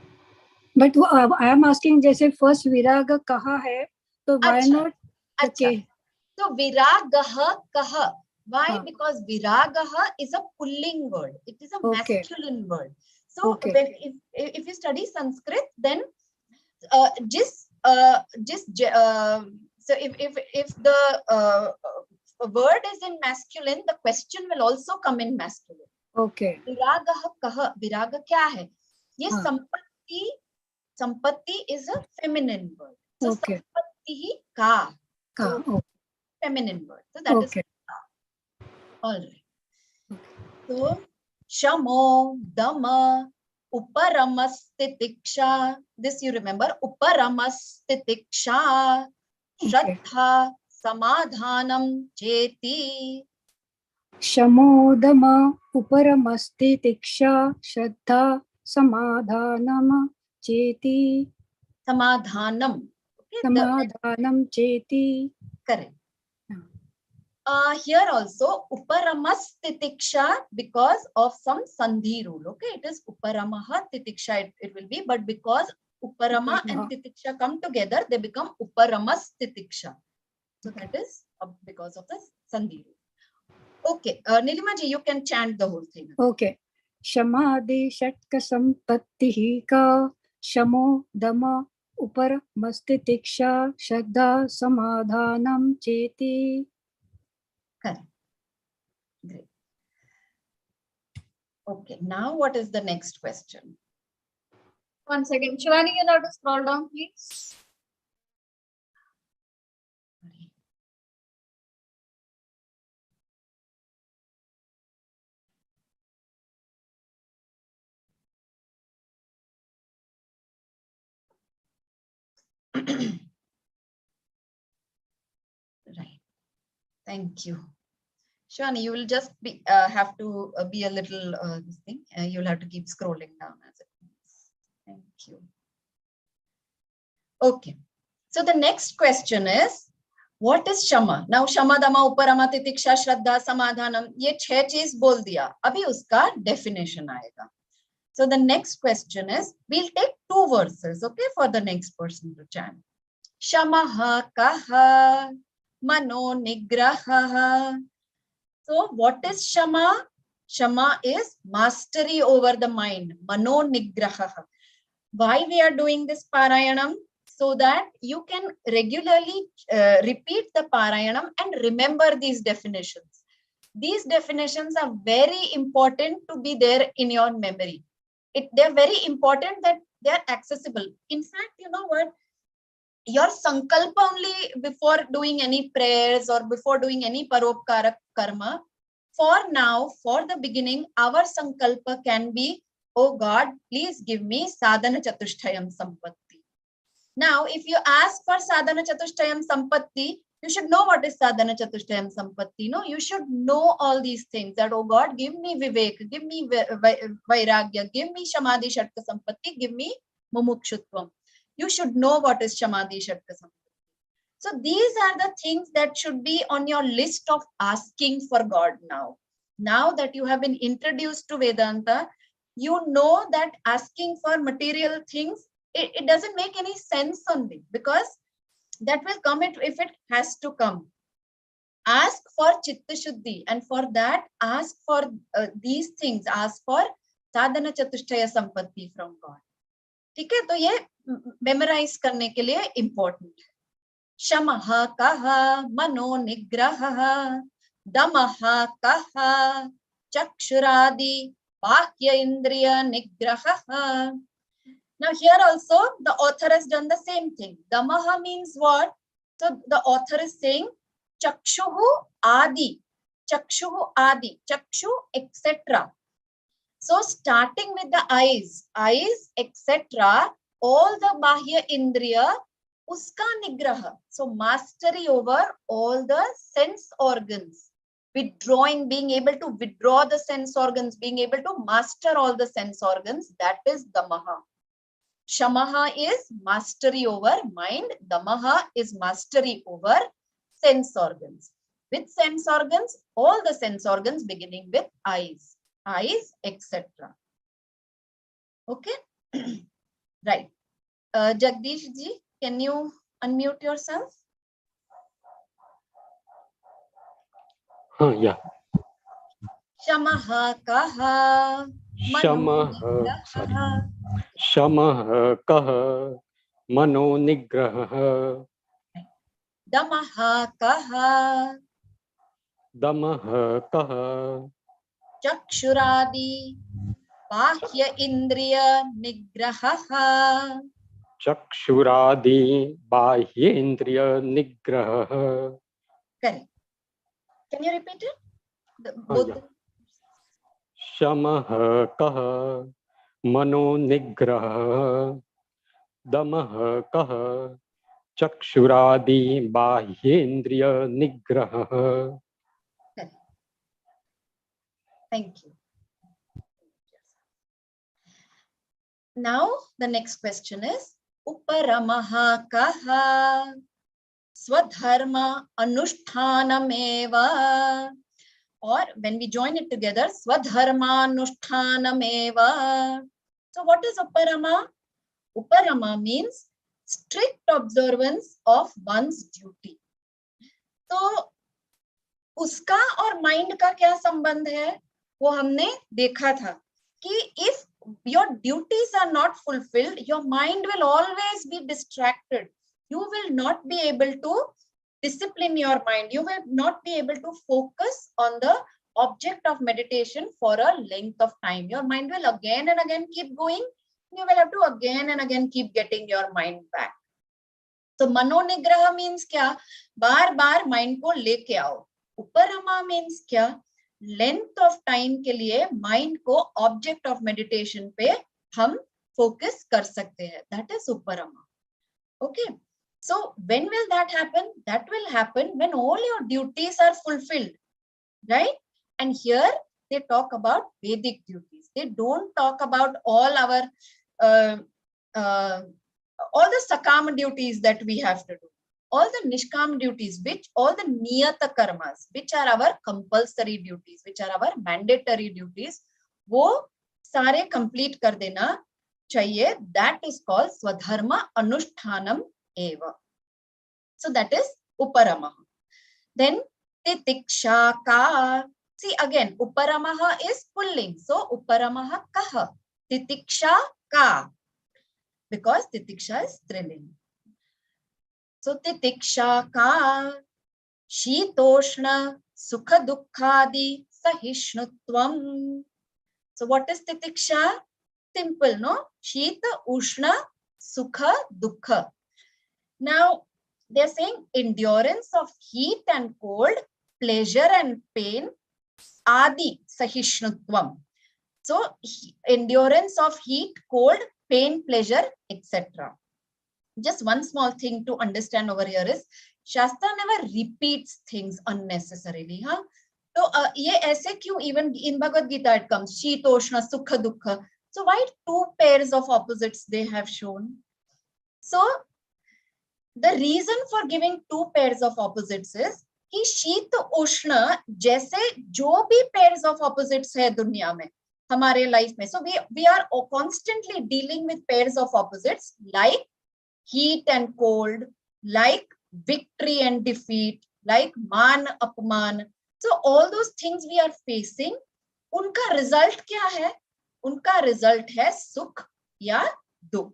But I am asking जैसे first विराग कहा है तो why not okay. So viragah kah. Why? Because viragah is a pulling word. It is a masculine word. So if you study Sanskrit, then so if the word is in masculine, the question will also come in masculine. Okay. Viragah kah. Viraga क्या है? ये संपत्ति is a feminine word. So संपत्ति का. So feminine word. So that is all right. So Shamo, Dama, Uparamasthitiksha. This you remember. Uparamasthitiksha, Shraddha, Samadhanam, Cheti. Shamo, Dama, Uparamasthitiksha, Shraddha, Samadhanam, Cheti. Samadhanam. Okay, Samadhanam, Cheti. Correct. Here also Uparamasthitiksha because of some sandhi rule. Okay, it is Uparamaha Titiksha it will be, but because Uparama and Titiksha come together, they become Uparamasthitiksha. So that is because of the sandhi rule. Okay, Nilima ji, you can chant the whole thing. Okay. Shamadhi Shatka Sampattihi ka Shamo Dama Uparamasthitiksha Shraddha Samadhanam Cheti. Correct. Great. Okay, now what is the next question? 1 second. Shivani, you have to scroll down, please. Right. Thank you. Shani, you will just be have to be a little this thing. You'll have to keep scrolling down as it moves. Thank you. Okay. So the next question is, what is Shama? Now Shama, Dama, Uparama, Titiksha, Shraddha, Samadhanam. ये 6 चीज बोल दिया. अभी उसका definition आएगा. So the next question is, we'll take 2 verses, okay, for the next person to chant. Shamaha kaha mano nigraha. So what is Shama? Shama is mastery over the mind. Mano nigraha. Why we are doing this Parayanam? So that you can regularly repeat the Parayanam and remember these definitions. These definitions are very important to be there in your memory. They're very important that they're accessible. In fact, you know what? Your sankalpa only before doing any prayers or before doing any paropkara karma, for now, for the beginning, our sankalpa can be, oh God, please give me sadhana chatushtayam sampatti. Now, if you ask for sadhana chatushtayam sampatti, you should know what is sadhana chatushtayam sampatti. No, you should know all these things. That, oh God, give me vivek, give me vairagya, give me shamadhi shatka sampatti, give me mumukshutvam. You should know what is shamadhi shatka sampatti. So these are the things that should be on your list of asking for God now. Now that you have been introduced to Vedanta, you know that asking for material things, it doesn't make any sense only, because that will come if it has to come. Ask for chitta shuddhi, and for that ask for these things. Ask for sadhana chatushtaya sampatti from God. ठीक है, तो ये memorize करने के लिए important है. Shamaha kaha mano nigraha damaha kaha chakshuradi bahya indriya nigraha. Now here also the author has done the same thing. Damaha means what? So the author is saying chakshuhu adi, chakshu, etc. So starting with the eyes, etc. All the bahya indriya, uska nigraha. So mastery over all the sense organs. Withdrawing, being able to withdraw the sense organs, being able to master all the sense organs, that is damaha. Shamaha is mastery over mind. Damaha is mastery over sense organs. With sense organs, all the sense organs beginning with eyes, etc. Okay? Right. Jagdish ji, can you unmute yourself? Yeah. Shamaha kaha. Shamaha kaha mano nigraha. Damaha kaha. Chakshuradi bahya indriya nigraha. Chakshuradi bahya indriya nigraha. Correct. Can you repeat it? Both. Shamaha kaha mano nigraha. Damaha kaha chakshuradi bahyendriya nigraha. Thank you. Now the next question is Uparamaha kaha swadharma anushthanamewa. Or when we join it together, swadharma anushthanamewa. So what is Uparama? Uparama means strict observance of one's duty. So उसका और mind का क्या संबंध है वो हमने देखा था कि if your duties are not fulfilled, your mind will always be distracted. You will not be able to discipline your mind. You will not be able to focus on the object of meditation for a length of time. Your mind will again and again keep going. You will have to again and again keep getting your mind back. So mano nigraha means क्या? बार बार mind को लेके आओ. Uparama means क्या? Length of time के लिए mind को object of meditation पे हम focus कर सकते हैं. That is Uparama. Okay. So when will that happen? That will happen when all your duties are fulfilled, right? And here they talk about Vedic duties. They don't talk about all our all the sakam duties that we have to do, all the nishkam duties, all the niyata karmas, which are our compulsory duties, which are our mandatory duties, वो सारे complete कर देना चाहिए. That is called swadharma anushtanam eva. So that is uparamaha. Then titiksha ka. See again, uparamaha is pulling. So uparamaha kaha. Titiksha ka. Because titiksha is striling. So titiksha ka. Shitoshna sukha dukkhadi sahishnutvam. So what is titiksha? Simple, no? Shita, ushna, sukha, dukkha. Now, they're saying endurance of heat and cold, pleasure and pain, adi, sahishnutvam. So, endurance of heat, cold, pain, pleasure, etc. Just one small thing to understand over here is, Shastra never repeats things unnecessarily. Huh? So, ye aise kyun, even in Bhagavad Gita it comes, Shitoshna, Sukha, Dukkha. So, why two pairs of opposites they have shown? So, the reason for giving two pairs of opposites is कि शीत उष्ण जैसे जो भी pairs of opposites है दुनिया में हमारे life में, so we are constantly dealing with pairs of opposites like heat and cold, like victory and defeat, like मान अपमान. So all those things we are facing, उनका result क्या है? उनका result है सुख या दुख.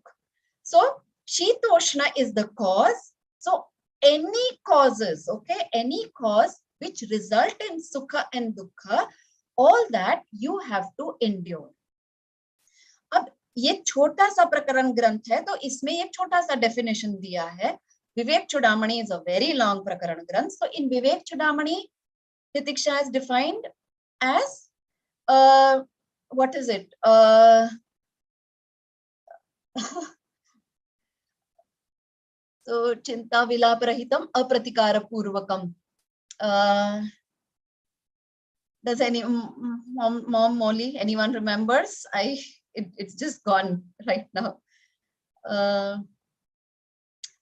So Shitoshna is the cause. So any causes, okay, any cause which result in sukha and dukkha, all that you have to endure. अब ये छोटा सा प्रकरण ग्रंथ है, तो इसमें एक छोटा सा definition दिया है. Vivek Chudamani is a very long प्रकरण ग्रंथ. So in Vivek Chudamani, Titiksha is defined as what is it? So chinta vilap rahitam apratikara purvakam. Does any mom Molly, anyone remembers? It's just gone right now.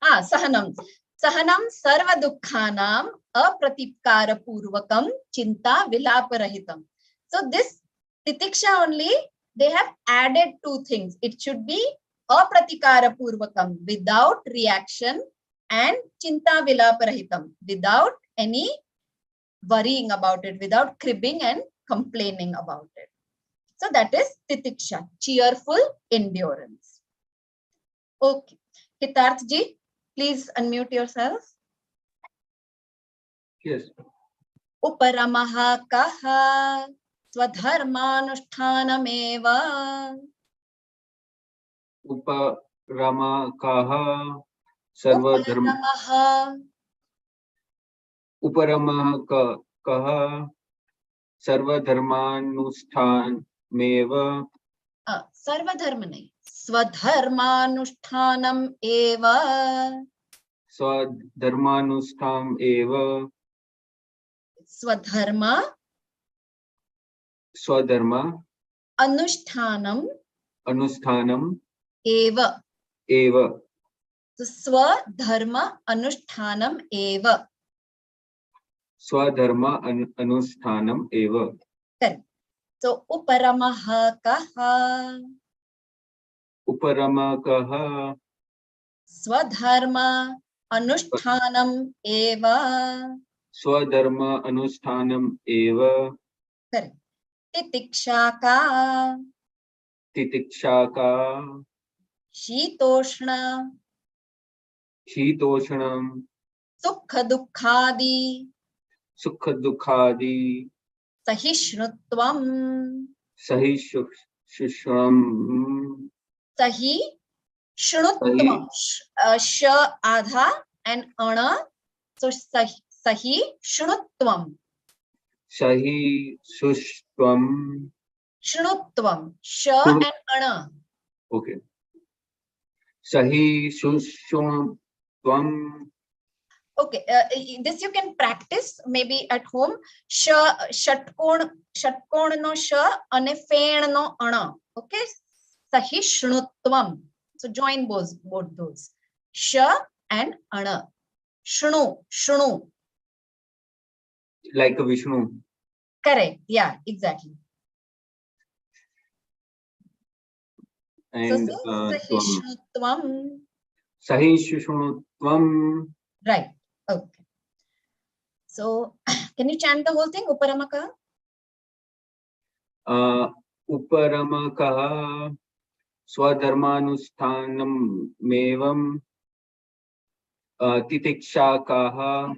Sahanam sarva dukkhanam apratikara purvakam chinta vilap rahitam. So this titiksha only, they have added two things. It should be apratikara purvakam, without reaction, and chinta vilaparahitam, without any worrying about it, without cribbing and complaining about it. So that is titiksha, cheerful endurance. Okay, Hitarth ji, please unmute yourself. Yes. Uparamaha kaha swadharmanushtanameva. Uparamakaha sarvadharma. Uparamakaha sarvadharmanushthanmeva. सर्वधर्म नहीं, स्वधर्मानुष्ठानम एव. Swadharmanustham eva. Swadharma अनुष्ठानम eva. So swadharma अनुष्ठानम एव. Swadharma anusthanam eva. Correct. So uparamaha kaha. Uparamakaha Swadharma anushtanam eva. Swadharma anusthanam eva. Correct. Titikshaka. Titikshaka Shitoshna. Shitoshanam Sukha dukkhadi. Sukha dukhadi Sahishnutvam. Sahishnutvam. Sahishnutvam. Sh adha and ana. So sahishnutvam. Sahishnutvam. Shnutvam. Sh and ana. Okay. Sahishnutvam. tvam. Okay, this you can practice maybe at home. षट्कोण no sh ane फेण no ana. Okay, सहिष्णुत्वम. So join both those. Sh and ana. Shunu. Like a Vishnu. Correct. Yeah, exactly. And So sahishnutvam. Sahishnutvam. Right. Okay. So can you chant the whole thing? Uparamaka. Uparamakaha Swadharmanusthanam mevam Titikshakaha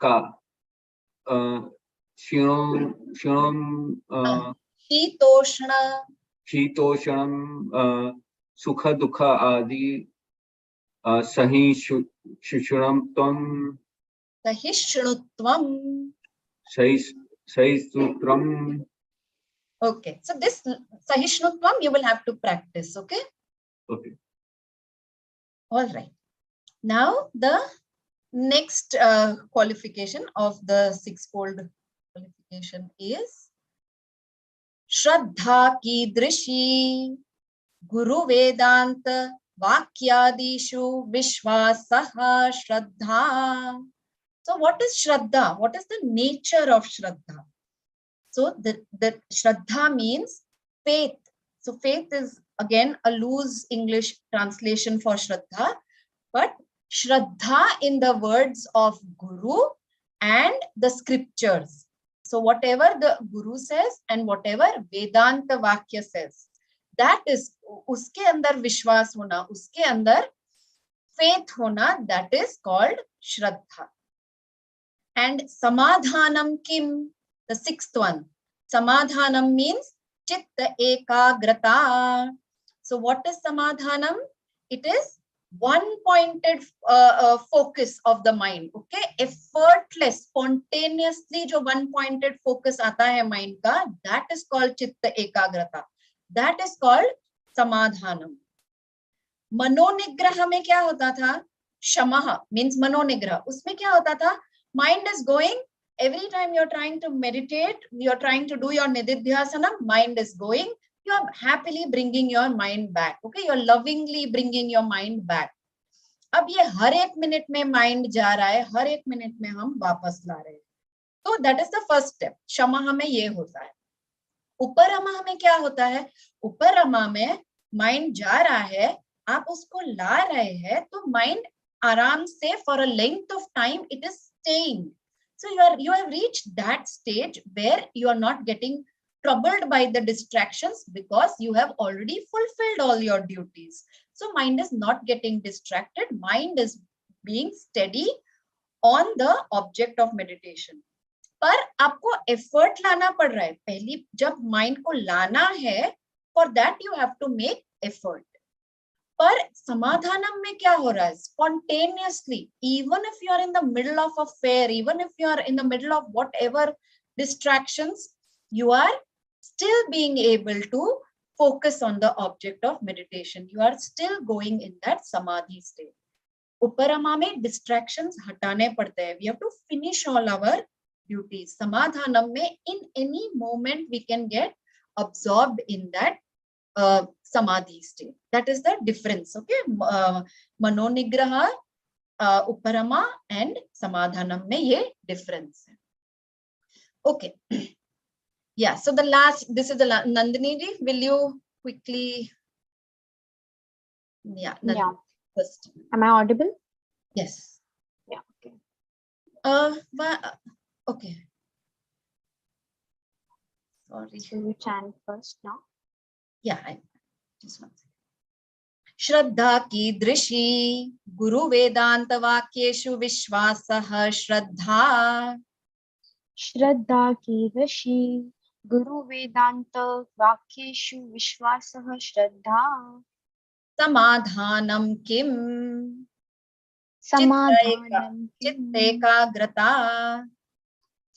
ka Shinam Shitoshna. Shitoshanam Sukha Dukha Adi Sahishnutvam Sahishnutvam. Sahishnutram. Okay. So this sahishnutvam you will have to practice. Okay. Okay. All right. Now the next qualification of the sixfold qualification is Shraddha Kidrishi Guru Vedanta Vakyadishu Vishwasaha Shraddha. So what is Shraddha? What is the nature of Shraddha? So the Shraddha means faith. So faith is again a loose English translation for Shraddha, but Shraddha in the words of Guru and the scriptures. So whatever the Guru says and whatever Vedanta Vakya says, that is uske andar Vishwas hona, uske andar faith hona, that is called Shraddha. And Samadhanam Kim, the sixth one. Samadhanam means Chitta Ekagrata. So what is Samadhanam? It is one-pointed focus of the mind. Okay, effortless, spontaneously जो one-pointed focus आता है mind का, that is called Chitta Ekagrata. That is called Samadhanam. मनोनिग्रह में क्या होता था? Shama means मनोनिग्रह. उसमें क्या होता था? Mind is going, every time you're trying to meditate, you're trying to do your nididhyasana, mind is going, you are happily bringing your mind back. Okay, you're lovingly bringing your mind back. अब ये हर एक minute में mind जा रहा है, हर एक minute में हम वापस ला रहे हैं. So that is the first step. शमा में ये होता है. उपरमा में क्या होता है? उपरमा में mind जा रहा है, आप उसको ला रहे हैं, तो mind आराम से for a length of time it is staying. So you have reached that stage where you are not getting troubled by the distractions because you have already fulfilled all your duties. So mind is not getting distracted. Mind is being steady on the object of meditation. पर आपको effort लाना पड़ रहा है. पहली जब mind को लाना है, for that you have to make effort. पर समाधानम में क्या हो रहा है? Spontaneously, even if you are in the middle of a fair, even if you are in the middle of whatever distractions, you are still being able to focus on the object of meditation. You are still going in that samadhi state. Uparama mein distractions hatane padte hai. We have to finish all our duties. Samadhanam mein in any moment we can get absorbed in that samadhi state. That is the difference. Okay, manonigraha, uparama and samadhanam mein ye difference hai. Okay. Yeah, so the last, this is the last. Nandini ji, will you quickly? Yeah, Nandini, Yeah. first. Am I audible? Yes. Yeah. Okay. Okay. Sorry. Shall we chant first now? Yeah, just one second. Shraddha ki drishi Guru Vedanta Vakyeshu Vishwasaha Shraddha. Shraddha ki rashi Guru Vedanta Vakyeshu Vishwasaha Shraddha. Samadhanam kim Samadhanam kim Chittekagrata.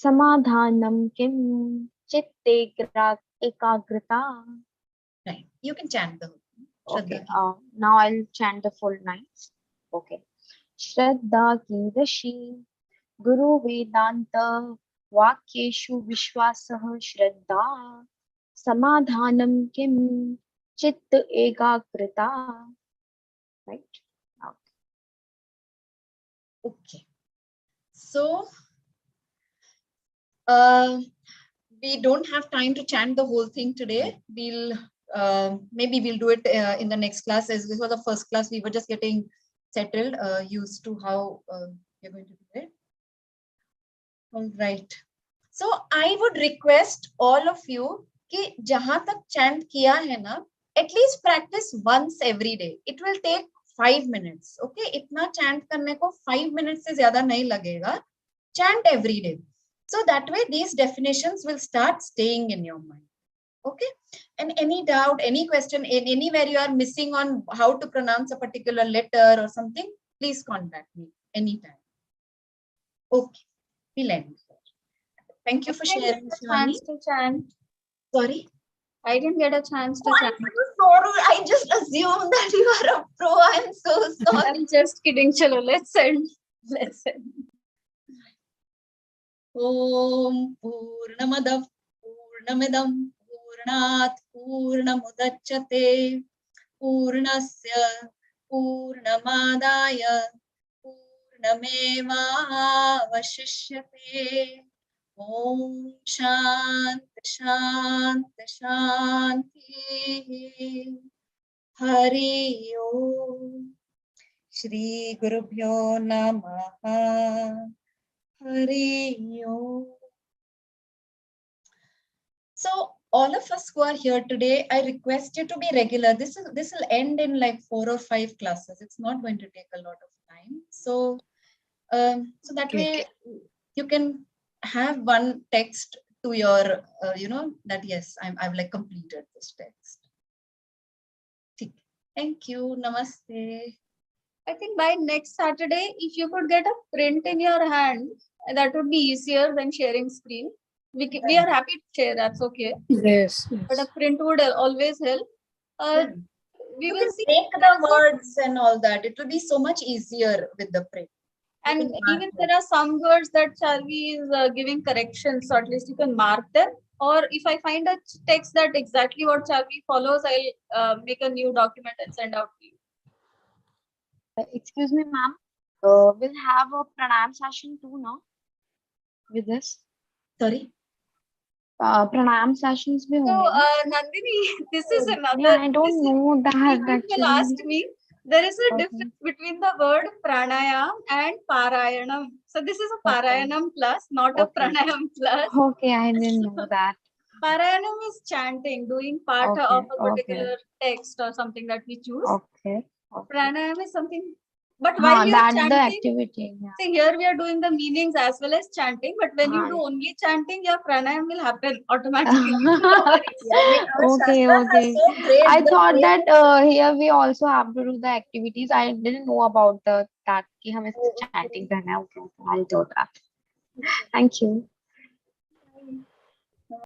Samadhanam kim Chittekagrata. Right. You can chant the whole thing. Okay. Shraddha. Now I'll chant the full lines. Okay. Shraddha Kidashi Guru Vedanta Vakyeshu Vishwasah Shraddha Samadhanam Kim Chitta Ekagrita. Right? Okay. So, we don't have time to chant the whole thing today. Maybe we'll do it in the next class. As this was the first class, we were just getting settled, used to how we're going to do it. All right. So I would request all of you कि जहां तक chant किया है ना, at least practice once every day. It will take 5 minutes. Okay, इतना chant करने को 5 minutes से ज्यादा नहीं लगेगा. Chant every day. So that way these definitions will start staying in your mind. Okay, and any doubt, any question, anywhere you are missing on how to pronounce a particular letter or something, please contact me anytime. Okay, we'll end. Thank you for sharing, Shani. Chance to chant. Sorry? I didn't get a chance to Oh, chant. I'm so sorry. I just assumed that you are a pro. I'm so sorry. I'm just kidding. Chalo, let's end. Let's end. Om Purnamadav Purnamidam Purnat Purnamudachyate Purnasya Purnamadaya Purnameva Vashishyate. Om Shanti Shanti Shanti. Hari Om. Shri Gurubhyo Namaha. Hari Om. So all of us who are here today, I request you to be regular. This will end in like 4 or 5 classes. It's not going to take a lot of time. So so that way you can have one text to your that yes, I've like completed this text. Thank you. Namaste. I think by next Saturday, if you could get a print in your hand, that would be easier than sharing screen. We are happy to share, that's okay. Yes. But a print would always help. We You will can see. make the words and all that. It will be so much easier with the print. And even there are some words that Charvi is giving corrections, so at least you can mark them. Or if I find a text that exactly what Charvi follows, I'll make a new document and send out to you. Excuse me, ma'am. We'll have a pranayam session too now with this. Sorry? Pranayam sessions bhi So, honge. Nandini, this is another. Yeah, I don't know that People actually. asked me, there is a difference between the word pranayam and parayanam. So this is a parayanam class, not a pranayam class. Okay, I didn't know that. Parayanam is chanting, doing part of a particular text or something that we choose. Okay. Pranayam is something, but while you are That's chanting, the activity. Yeah. see here we are doing the meanings as well as chanting, but when you do only chanting, your pranayam will happen automatically. Okay. I thought that here we also have to do the activities. I didn't know about that कि हमें chanting करना है. Okay, I'll do that. Thank you.